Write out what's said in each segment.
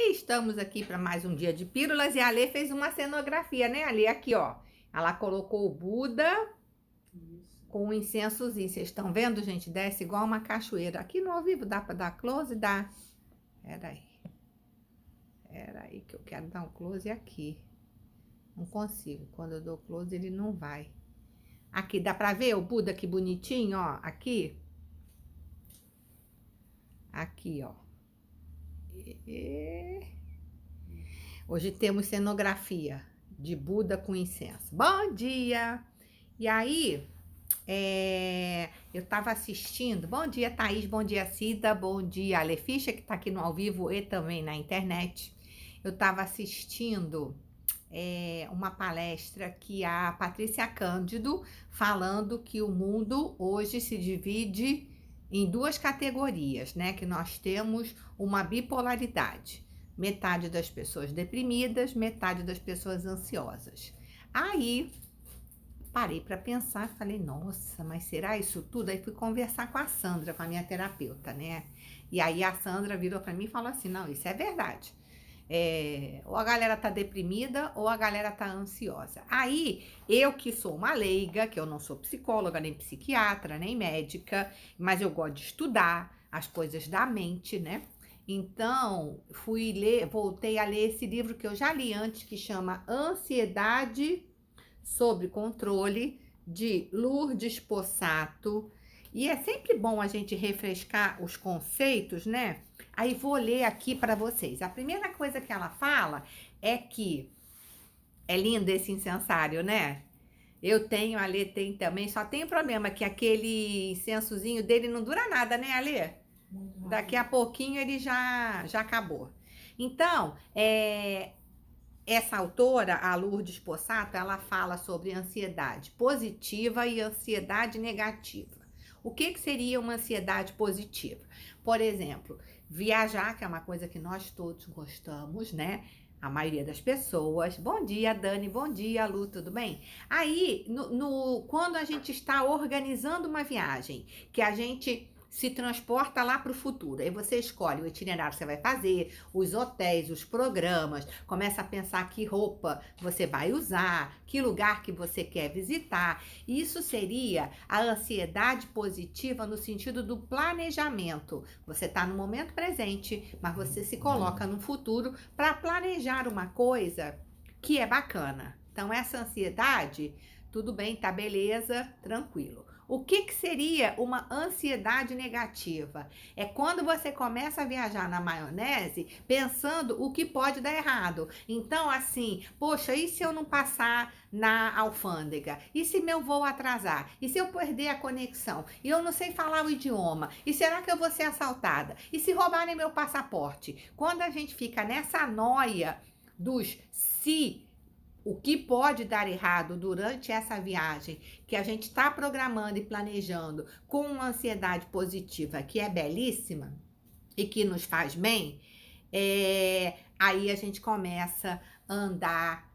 E estamos aqui para mais um dia de pílulas e a Alê fez uma cenografia, né, Alê? Aqui, ó. Ela colocou o Buda com um incensozinho. Vocês estão vendo, gente? Desce igual uma cachoeira. Aqui no ao vivo dá para dar close? Dá. Peraí. Peraí que eu quero dar um close aqui. Não consigo. Quando eu dou close, ele não vai. Aqui, dá para ver o Buda que bonitinho, ó? Aqui. Aqui, ó. Hoje temos cenografia de Buda com incenso. Bom dia! E aí, eu tava assistindo. Bom dia, Thaís. Bom dia, Cida. Bom dia, Aleficha, que tá aqui no ao vivo e também na internet. Eu tava assistindo uma palestra que a Patrícia Cândido falando que o mundo hoje se divide em duas categorias, né? Que nós temos uma bipolaridade. Metade das pessoas deprimidas, metade das pessoas ansiosas. Aí parei para pensar, falei, nossa, mas será isso tudo? Aí fui conversar com a Sandra, com a minha terapeuta, né? E aí a Sandra virou para mim e falou assim, não, isso é verdade. Ou a galera tá deprimida ou a galera tá ansiosa. Aí, eu que sou uma leiga, que eu não sou psicóloga, nem psiquiatra, nem médica, mas eu gosto de estudar as coisas da mente, né? Então, fui ler, voltei a ler esse livro que eu já li antes, que chama Ansiedade Sob Controle, de Lourdes Possato. E é sempre bom a gente refrescar os conceitos, né? Aí vou ler aqui para vocês. A primeira coisa que ela fala é que é lindo esse incensário, né? Eu tenho, a Alê tem também, só tem o problema que aquele incensozinho dele não dura nada, né, Alê? Daqui a pouquinho ele já acabou. Então, essa autora, a Lourdes Possato, ela fala sobre ansiedade positiva e ansiedade negativa. O que seria uma ansiedade positiva? Por exemplo, viajar, que é uma coisa que nós todos gostamos, né? A maioria das pessoas. Bom dia, Dani. Bom dia, Lu. Tudo bem? Aí, quando a gente está organizando uma viagem, que a gente se transporta lá para o futuro. Aí você escolhe o itinerário que você vai fazer, os hotéis, os programas, começa a pensar que roupa você vai usar, que lugar que você quer visitar. Isso seria a ansiedade positiva no sentido do planejamento. Você está no momento presente, mas você se coloca no futuro para planejar uma coisa que é bacana. Então, essa ansiedade, tudo bem, tá beleza, tranquilo. O que seria uma ansiedade negativa? É quando você começa a viajar na maionese pensando o que pode dar errado. Então, assim, poxa, e se eu não passar na alfândega? E se meu voo atrasar? E se eu perder a conexão? E eu não sei falar o idioma? E será que eu vou ser assaltada? E se roubarem meu passaporte? Quando a gente fica nessa noia dos se, o que pode dar errado durante essa viagem, que a gente está programando e planejando com uma ansiedade positiva, que é belíssima e que nos faz bem, aí a gente começa a andar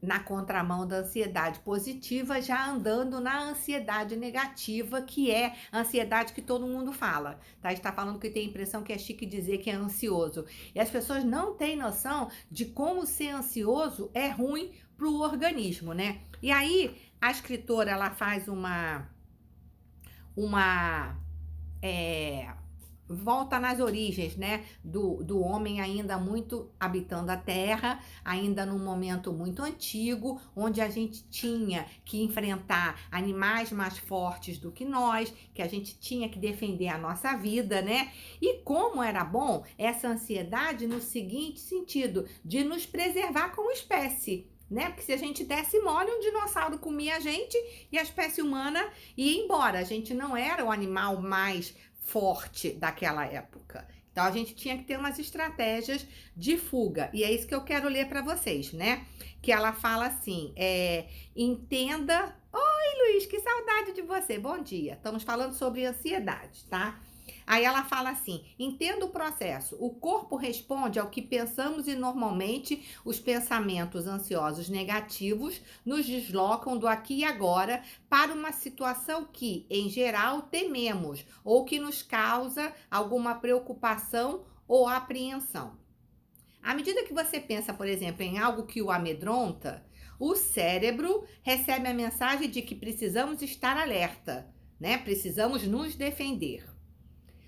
na contramão da ansiedade positiva, já andando na ansiedade negativa, que é a ansiedade que todo mundo fala, tá? Está falando que tem a impressão que é chique dizer que é ansioso. E as pessoas não têm noção de como ser ansioso é ruim para o organismo, né? E aí, a escritora, ela faz uma volta nas origens, né, do homem ainda muito habitando a terra, ainda num momento muito antigo, onde a gente tinha que enfrentar animais mais fortes do que nós, que a gente tinha que defender a nossa vida, né? E como era bom essa ansiedade no seguinte sentido, de nos preservar como espécie, né? Porque se a gente desse mole, um dinossauro comia a gente e a espécie humana ia embora. A gente não era o animal mais forte daquela época. Então a gente tinha que ter umas estratégias de fuga. E é isso que eu quero ler para vocês, né? Que ela fala assim, entenda... Oi, Luiz, que saudade de você. Bom dia. Estamos falando sobre ansiedade, tá? Aí ela fala assim, entenda o processo. O corpo responde ao que pensamos e normalmente os pensamentos ansiosos negativos nos deslocam do aqui e agora para uma situação que, em geral, tememos ou que nos causa alguma preocupação ou apreensão. À medida que você pensa, por exemplo, em algo que o amedronta, o cérebro recebe a mensagem de que precisamos estar alerta, né? Precisamos nos defender.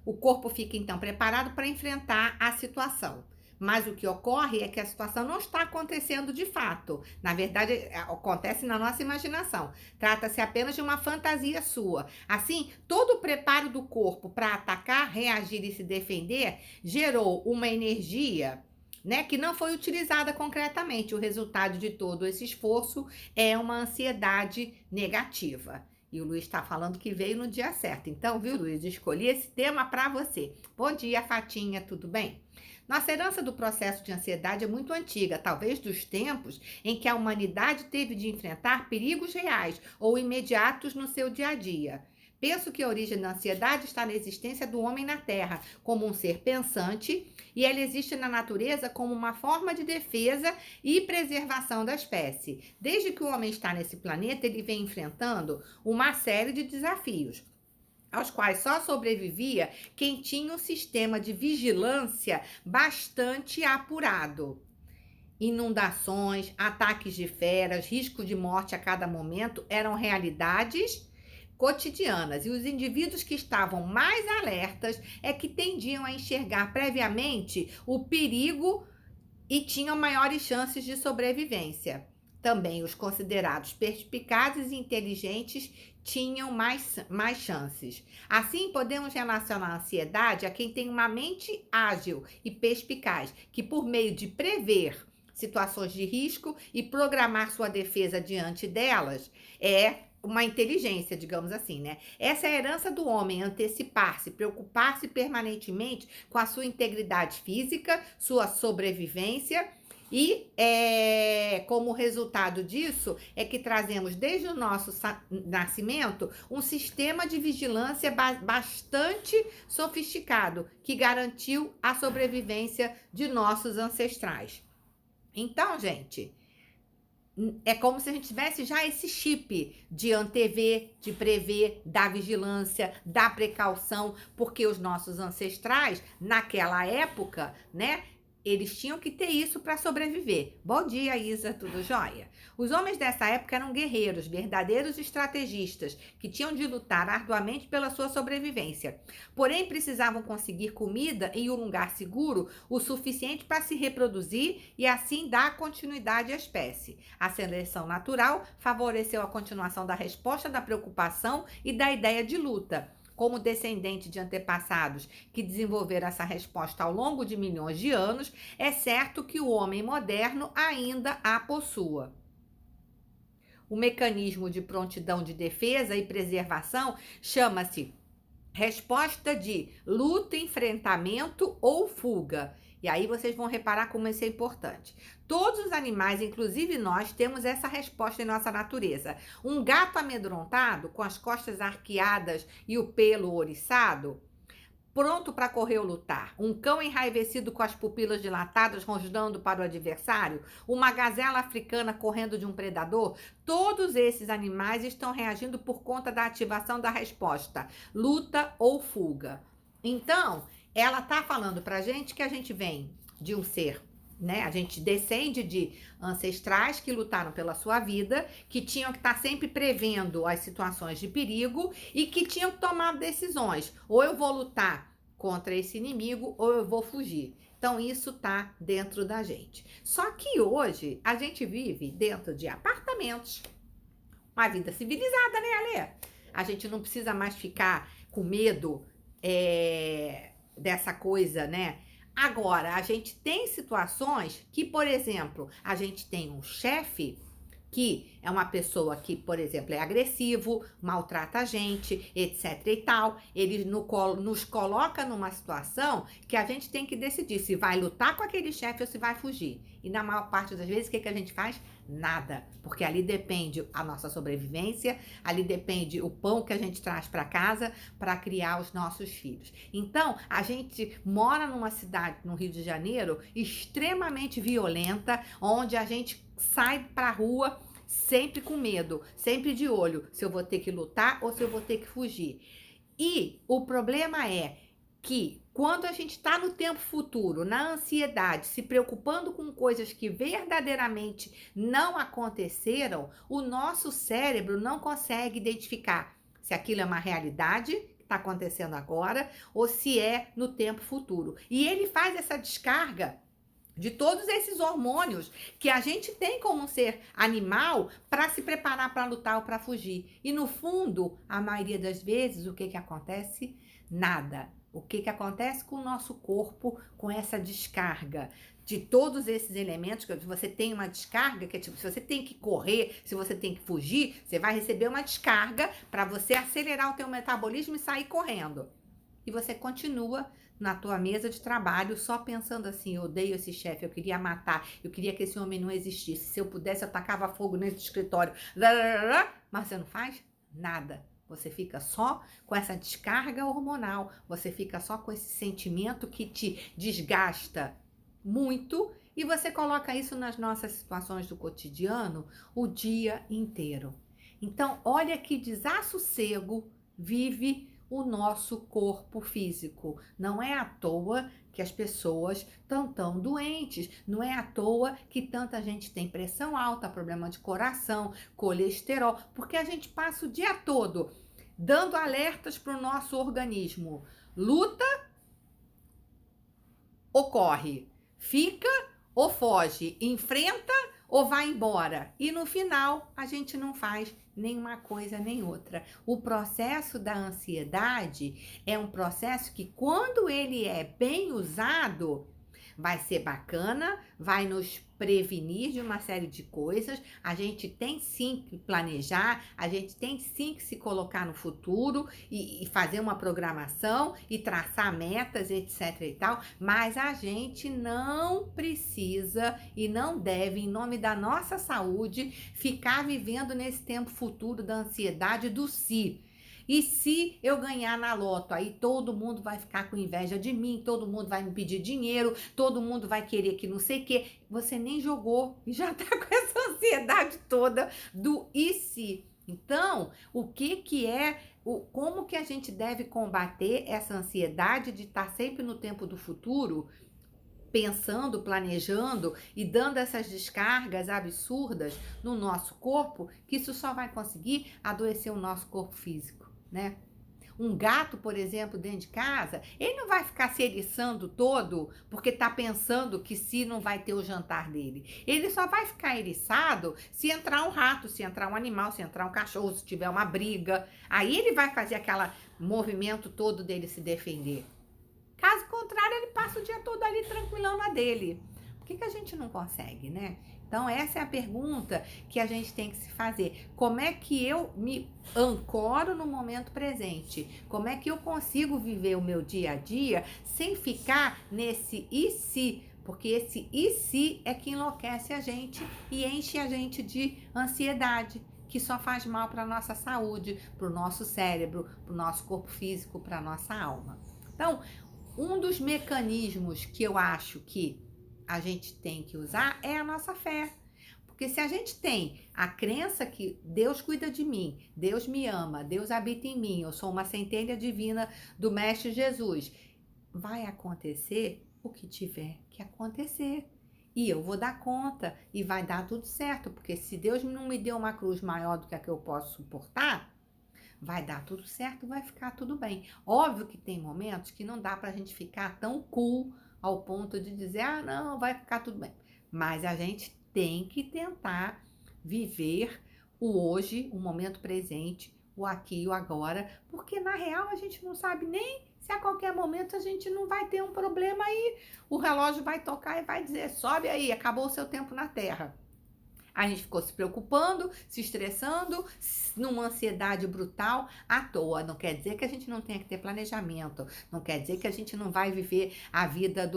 O corpo fica então preparado para enfrentar a situação. Mas o que ocorre é que a situação não está acontecendo de fato. Na verdade, acontece na nossa imaginação. Trata-se apenas de uma fantasia sua. Assim, todo o preparo do corpo para atacar, reagir e se defender gerou uma energia, né, que não foi utilizada concretamente. O resultado de todo esse esforço é uma ansiedade negativa. E o Luiz está falando que veio no dia certo. Então, viu, Luiz? Escolhi esse tema para você. Bom dia, Fatinha, tudo bem? Nossa herança do processo de ansiedade é muito antiga, talvez dos tempos em que a humanidade teve de enfrentar perigos reais ou imediatos no seu dia a dia. Penso que a origem da ansiedade está na existência do homem na Terra, como um ser pensante, e ela existe na natureza como uma forma de defesa e preservação da espécie. Desde que o homem está nesse planeta, ele vem enfrentando uma série de desafios, aos quais só sobrevivia quem tinha um sistema de vigilância bastante apurado. Inundações, ataques de feras, risco de morte a cada momento eram realidades cotidianas, e os indivíduos que estavam mais alertas é que tendiam a enxergar previamente o perigo e tinham maiores chances de sobrevivência. Também os considerados perspicazes e inteligentes tinham mais chances. Assim, podemos relacionar a ansiedade a quem tem uma mente ágil e perspicaz, que por meio de prever situações de risco e programar sua defesa diante delas, é uma inteligência, digamos assim, né? Essa é a herança do homem, antecipar-se, preocupar-se permanentemente com a sua integridade física, sua sobrevivência. E como resultado disso, é que trazemos desde o nosso nascimento um sistema de vigilância bastante sofisticado, que garantiu a sobrevivência de nossos ancestrais. Então, gente, é como se a gente tivesse já esse chip de antever, de prever, da vigilância, da precaução, porque os nossos ancestrais, naquela época, né, eles tinham que ter isso para sobreviver. Bom dia, Isa, tudo jóia? Os homens dessa época eram guerreiros, verdadeiros estrategistas, que tinham de lutar arduamente pela sua sobrevivência. Porém, precisavam conseguir comida em um lugar seguro o suficiente para se reproduzir e assim dar continuidade à espécie. A seleção natural favoreceu a continuação da resposta da preocupação e da ideia de luta. Como descendente de antepassados que desenvolveram essa resposta ao longo de milhões de anos, é certo que o homem moderno ainda a possua. O mecanismo de prontidão de defesa e preservação chama-se resposta de luta, enfrentamento ou fuga. E aí vocês vão reparar como isso é importante. Todos os animais, inclusive nós, temos essa resposta em nossa natureza. Um gato amedrontado, com as costas arqueadas e o pelo ouriçado, pronto para correr ou lutar. Um cão enraivecido com as pupilas dilatadas, rosnando para o adversário. Uma gazela africana correndo de um predador. Todos esses animais estão reagindo por conta da ativação da resposta, luta ou fuga. Então, ela está falando para a gente que a gente vem de um ser, né? A gente descende de ancestrais que lutaram pela sua vida, que tinham que estar sempre prevendo as situações de perigo e que tinham que tomar decisões. Ou eu vou lutar contra esse inimigo ou eu vou fugir. Então, isso tá dentro da gente. Só que hoje a gente vive dentro de apartamentos. Uma vida civilizada, né, Alê? A gente não precisa mais ficar com medo dessa coisa, né? Agora, a gente tem situações que, por exemplo, a gente tem um chefe que é uma pessoa que, por exemplo, é agressivo, maltrata a gente, etc e tal. Ele nos coloca numa situação que a gente tem que decidir se vai lutar com aquele chefe ou se vai fugir. E na maior parte das vezes, o que a gente faz? Nada. Porque ali depende a nossa sobrevivência, ali depende o pão que a gente traz para casa para criar os nossos filhos. Então, a gente mora numa cidade, no Rio de Janeiro, extremamente violenta, onde a gente sai pra rua sempre com medo, sempre de olho, se eu vou ter que lutar ou se eu vou ter que fugir. E o problema é que Quando a gente está no tempo futuro, na ansiedade, se preocupando com coisas que verdadeiramente não aconteceram, o nosso cérebro não consegue identificar se aquilo é uma realidade que está acontecendo agora ou se é no tempo futuro. E ele faz essa descarga de todos esses hormônios que a gente tem como um ser animal para se preparar para lutar ou para fugir. E no fundo, a maioria das vezes, o que acontece? Nada. O que acontece com o nosso corpo com essa descarga de todos esses elementos? Que você tem uma descarga, que é tipo, se você tem que correr, se você tem que fugir, você vai receber uma descarga para você acelerar o teu metabolismo e sair correndo. E você continua na tua mesa de trabalho só pensando assim: eu odeio esse chefe, eu queria matar, eu queria que esse homem não existisse, se eu pudesse eu tacava fogo nesse escritório, mas você não faz nada. Você fica só com essa descarga hormonal, você fica só com esse sentimento que te desgasta muito e você coloca isso nas nossas situações do cotidiano o dia inteiro. Então, olha que desassossego vive o nosso corpo físico. Não é à toa que as pessoas estão tão doentes, não é à toa que tanta gente tem pressão alta, problema de coração, colesterol, porque a gente passa o dia todo dando alertas para o nosso organismo. Luta ou corre, fica ou foge, enfrenta ou vai embora. E no final, a gente não faz nenhuma coisa nem outra. O processo da ansiedade é um processo que, quando ele é bem usado, vai ser bacana, vai nos prevenir de uma série de coisas. A gente tem sim que planejar, a gente tem sim que se colocar no futuro e fazer uma programação e traçar metas, etc e tal, mas a gente não precisa e não deve, em nome da nossa saúde, ficar vivendo nesse tempo futuro da ansiedade do si. E se eu ganhar na loto, aí todo mundo vai ficar com inveja de mim, todo mundo vai me pedir dinheiro, todo mundo vai querer que não sei o quê. Você nem jogou e já tá com essa ansiedade toda do e se. Então, como que a gente deve combater essa ansiedade de estar sempre no tempo do futuro, pensando, planejando e dando essas descargas absurdas no nosso corpo, que isso só vai conseguir adoecer o nosso corpo físico, né? Um gato, por exemplo, dentro de casa, ele não vai ficar se eriçando todo porque tá pensando que se não vai ter o jantar dele. Ele só vai ficar eriçado se entrar um rato, se entrar um animal, se entrar um cachorro, se tiver uma briga. Aí ele vai fazer aquele movimento todo dele se defender. Caso contrário, ele passa o dia todo ali tranquilão na dele. Por que a gente não consegue, né? Então, essa é a pergunta que a gente tem que se fazer. Como é que eu me ancoro no momento presente? Como é que eu consigo viver o meu dia a dia sem ficar nesse e se? Porque esse e se é que enlouquece a gente e enche a gente de ansiedade, que só faz mal para a nossa saúde, para o nosso cérebro, para o nosso corpo físico, para a nossa alma. Então, um dos mecanismos que eu acho que a gente tem que usar é a nossa fé. Porque se a gente tem a crença que Deus cuida de mim, Deus me ama, Deus habita em mim, eu sou uma centelha divina do Mestre Jesus, vai acontecer o que tiver que acontecer. E eu vou dar conta e vai dar tudo certo. Porque se Deus não me deu uma cruz maior do que a que eu posso suportar, vai dar tudo certo, vai ficar tudo bem. Óbvio que tem momentos que não dá pra gente ficar tão cool ao ponto de dizer, ah, não, vai ficar tudo bem. Mas a gente tem que tentar viver o hoje, o momento presente, o aqui e o agora, porque na real a gente não sabe nem se a qualquer momento a gente não vai ter um problema aí, o relógio vai tocar e vai dizer, sobe aí, acabou o seu tempo na Terra. A gente ficou se preocupando, se estressando, numa ansiedade brutal à toa. Não quer dizer que a gente não tenha que ter planejamento. Não quer dizer que a gente não vai viver a vida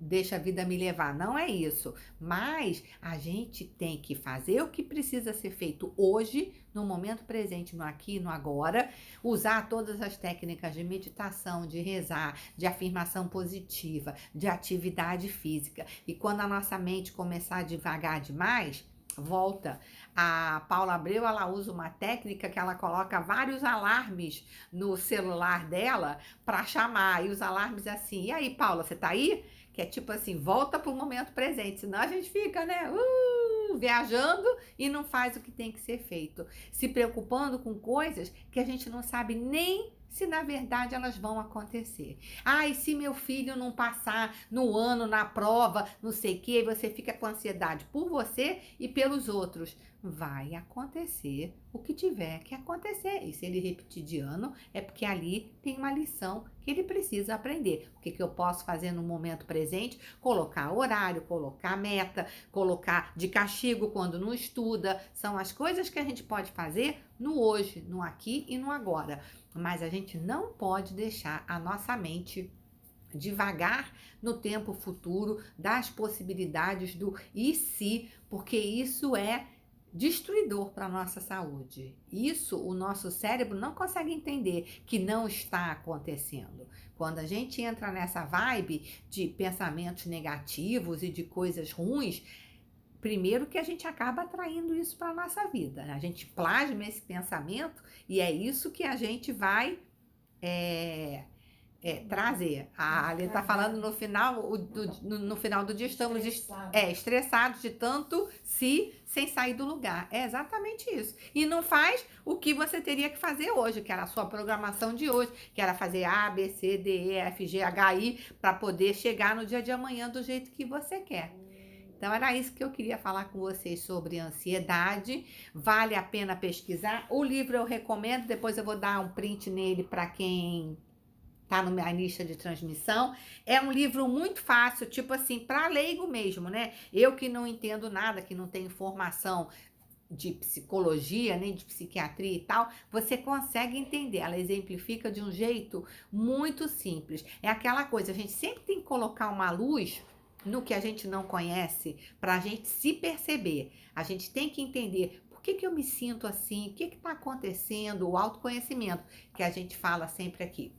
deixa a vida me levar. Não é isso. Mas a gente tem que fazer o que precisa ser feito hoje, no momento presente, no aqui e no agora. Usar todas as técnicas de meditação, de rezar, de afirmação positiva, de atividade física. E quando a nossa mente começar a devagar demais, volta. A Paula Abreu, ela usa uma técnica que ela coloca vários alarmes no celular dela para chamar. E os alarmes assim, e aí, Paula, você tá aí? Que é tipo assim, volta pro momento presente, senão a gente fica, né, viajando e não faz o que tem que ser feito. Se preocupando com coisas que a gente não sabe nem se na verdade elas vão acontecer. E se meu filho não passar no ano, na prova, não sei o que, você fica com ansiedade por você e pelos outros. Vai acontecer o que tiver que acontecer. E se ele repetir de ano, é porque ali tem uma lição que ele precisa aprender. O que eu posso fazer no momento presente? Colocar horário, colocar meta, colocar de castigo quando não estuda. São as coisas que a gente pode fazer no hoje, no aqui e no agora. Mas a gente não pode deixar a nossa mente devagar no tempo futuro, das possibilidades do e se, porque isso é destruidor para a nossa saúde. Isso o nosso cérebro não consegue entender que não está acontecendo. Quando a gente entra nessa vibe de pensamentos negativos e de coisas ruins, primeiro que a gente acaba atraindo isso para a nossa vida. A gente plasma esse pensamento e é isso que a gente vai trazer. A Aline está falando no final, no final do dia, estamos estressados de tanto sem sair do lugar. É exatamente isso. E não faz o que você teria que fazer hoje, que era a sua programação de hoje, que era fazer A, B, C, D, E, F, G, H, I, para poder chegar no dia de amanhã do jeito que você quer. Então, era isso que eu queria falar com vocês sobre ansiedade. Vale a pena pesquisar. O livro eu recomendo, depois eu vou dar um print nele para quem tá na minha lista de transmissão. É um livro muito fácil, tipo assim, para leigo mesmo, né? Eu que não entendo nada, que não tenho formação de psicologia, nem de psiquiatria e tal, você consegue entender. Ela exemplifica de um jeito muito simples. É aquela coisa, a gente sempre tem que colocar uma luz no que a gente não conhece para a gente se perceber. A gente tem que entender por que eu me sinto assim, o que está acontecendo, o autoconhecimento que a gente fala sempre aqui.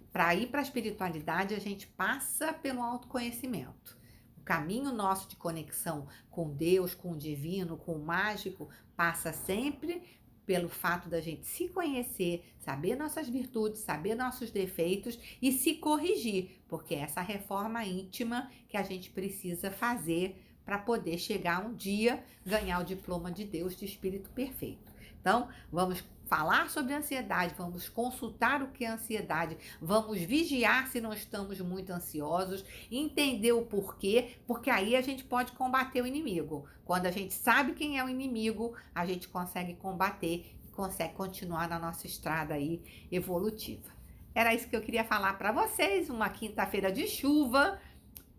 Para ir para a espiritualidade, a gente passa pelo autoconhecimento. O caminho nosso de conexão com Deus, com o divino, com o mágico, passa sempre pelo fato da gente se conhecer, saber nossas virtudes, saber nossos defeitos e se corrigir, porque é essa reforma íntima que a gente precisa fazer para poder chegar um dia, ganhar o diploma de Deus de Espírito Perfeito. Então, vamos falar sobre ansiedade, vamos consultar o que é ansiedade, vamos vigiar se não estamos muito ansiosos, entender o porquê, porque aí a gente pode combater o inimigo. Quando a gente sabe quem é o inimigo, a gente consegue combater e consegue continuar na nossa estrada aí evolutiva. Era isso que eu queria falar para vocês, uma quinta-feira de chuva,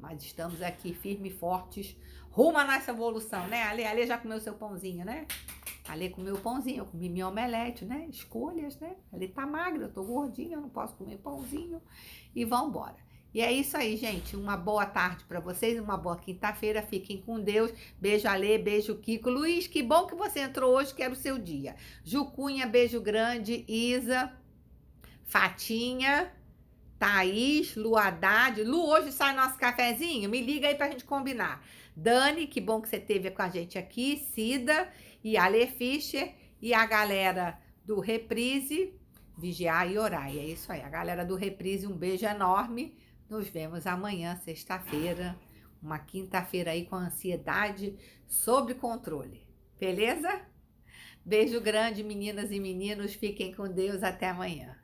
mas estamos aqui firmes e fortes, rumo à nossa evolução, né? Ale já comeu seu pãozinho, né? Ale comeu pãozinho, eu comi minha omelete, né? Escolhas, né? Ale tá magra, eu tô gordinha, eu não posso comer pãozinho. E vambora. E é isso aí, gente. Uma boa tarde para vocês, uma boa quinta-feira. Fiquem com Deus. Beijo, Ale, beijo, Kiko. Luiz, que bom que você entrou hoje, que era o seu dia. Jucunha, beijo grande. Isa, Fatinha, Thaís, Lu Haddad. Lu, hoje sai nosso cafezinho? Me liga aí pra gente combinar. Dani, que bom que você esteve com a gente aqui. Cida e Ale Fischer. E a galera do Reprise, vigiar e orar. E é isso aí. A galera do Reprise, um beijo enorme. Nos vemos amanhã, sexta-feira. Uma quinta-feira aí com ansiedade sob controle. Beleza? Beijo grande, meninas e meninos. Fiquem com Deus. Até amanhã.